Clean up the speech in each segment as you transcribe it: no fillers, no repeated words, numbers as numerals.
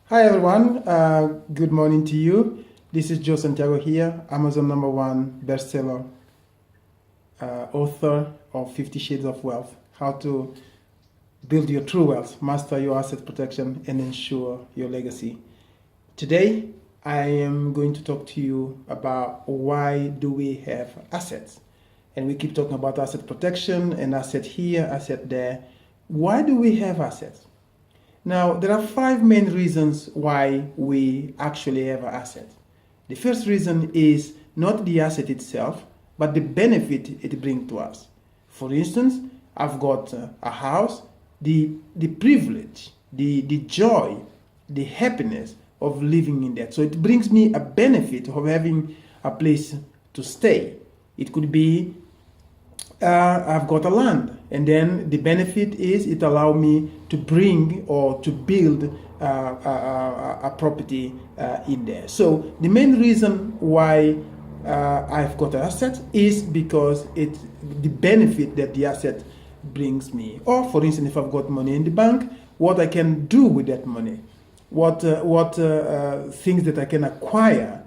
Hi everyone, good morning to you. This is Joe Santiago here, Amazon #1 bestseller author of 50 Shades of Wealth, how to build your true wealth, master your asset protection, and ensure your legacy. Today, I am going to talk to you about why do we have assets. And we keep talking about asset protection and asset here, asset there. Why do we have assets? Now, there are 5 main reasons why we actually have an asset. The first reason is not the asset itself, but the benefit it brings to us. For instance, I've got a house, the privilege, the joy, the happiness of living in that. So it brings me a benefit of having a place to stay. It could be I've got a land, and then the benefit is it allows me to bring or to build a property in there. So the main reason why I've got an asset is because the benefit that the asset brings me. Or for instance, if I've got money in the bank, what I can do with that money, what things that I can acquire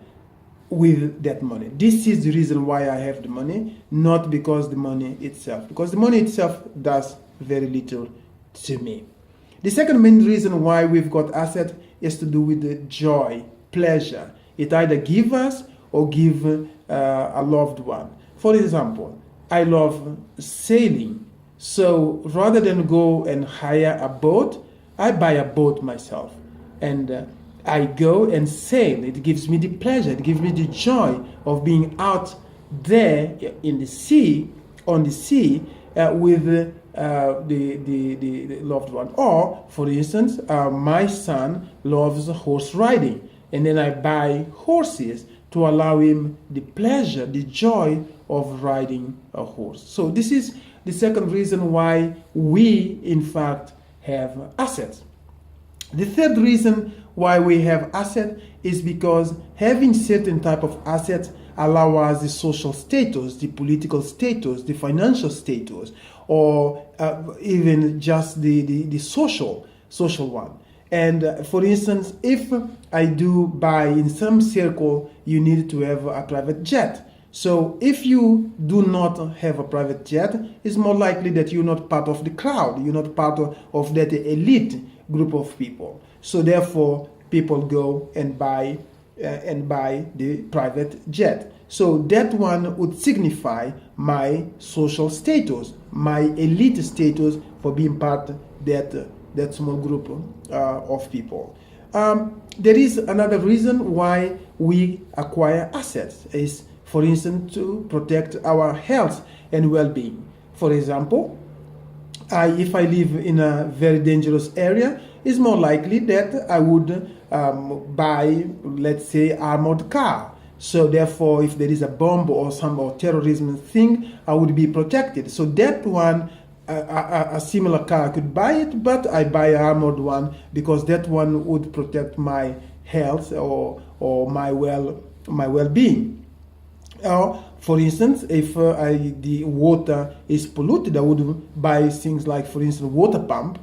with that money. This is the reason why I have the money, not because the money itself. Because the money itself does very little to me. The second main reason why we've got asset is to do with the joy, pleasure. It either give us or give a loved one. For example, I love sailing. So rather than go and hire a boat, I buy a boat myself. And I go and sail. It gives me the pleasure, it gives me the joy of being out there in the sea, on the sea, with the loved one. Or, for instance, my son loves horse riding, and then I buy horses to allow him the pleasure, the joy of riding a horse. So this is the second reason why we, in fact, have assets. The third reason why we have assets is because having certain type of assets allow us the social status, the political status, the financial status, or even just the social one. And for instance, if I do buy in some circle, you need to have a private jet. So if you do not have a private jet, it's more likely that you're not part of the crowd, you're not part of that elite group of people. So therefore, people go and buy the private jet. So that one would signify my social status, my elite status for being part of that small group of people. There is another reason why we acquire assets is, for instance, to protect our health and well-being. For example, if I live in a very dangerous area, it's more likely that I would buy, let's say, armored car. So therefore, if there is a bomb or terrorism thing, I would be protected. So that one, a similar car, I could buy it, but I buy an armored one because that one would protect my health or my well-being. For instance, if the water is polluted, I would buy things like, for instance, water pump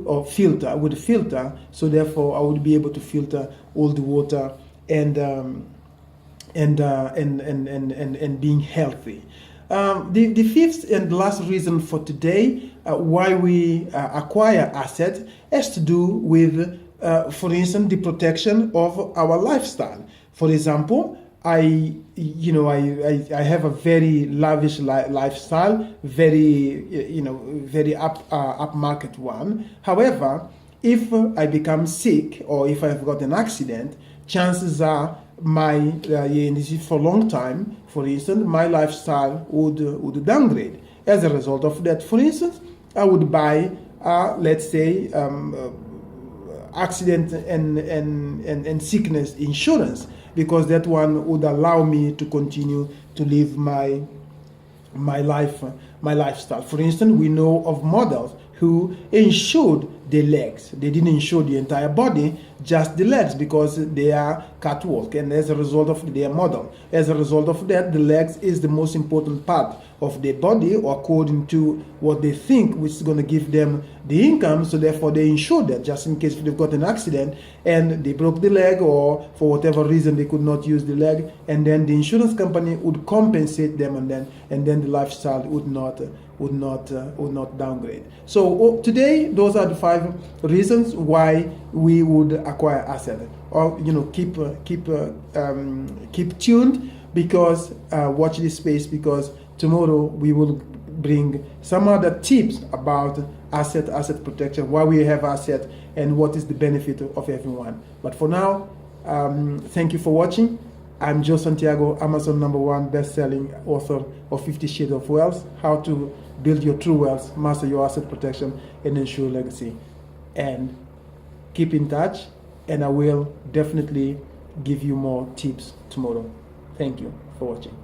or filter with a filter. So therefore, I would be able to filter all the water and being healthy. The fifth and last reason for today why we acquire assets has to do with, for instance, the protection of our lifestyle. For example, I have a very lavish lifestyle, very upmarket one. However, if I become sick or if I've got an accident, chances are for a long time, for instance, my lifestyle would downgrade. As a result of that, for instance, I would buy, let's say, accident and sickness insurance, because that one would allow me to continue to live my lifestyle. For instance, we know of models who insured the legs. They didn't insure the entire body, just the legs, because they are catwalk, and as a result of their model. As a result of that, the legs is the most important part of their body, or according to what they think, which is going to give them the income. So therefore they insure that, just in case they've got an accident and they broke the leg, or for whatever reason they could not use the leg, and then the insurance company would compensate them, and then the lifestyle would not downgrade. So today, those are the 5 reasons why we would acquire asset, or keep tuned, because watch this space, because tomorrow we will bring some other tips about asset protection, why we have asset, and what is the benefit of everyone. But for now, thank you for watching. I'm Joe Santiago, Amazon #1 best-selling author of 50 Shades of Wealth: How to Build Your True Wealth, Master Your Asset Protection, and Ensure Legacy. And keep in touch, and I will definitely give you more tips tomorrow. Thank you for watching.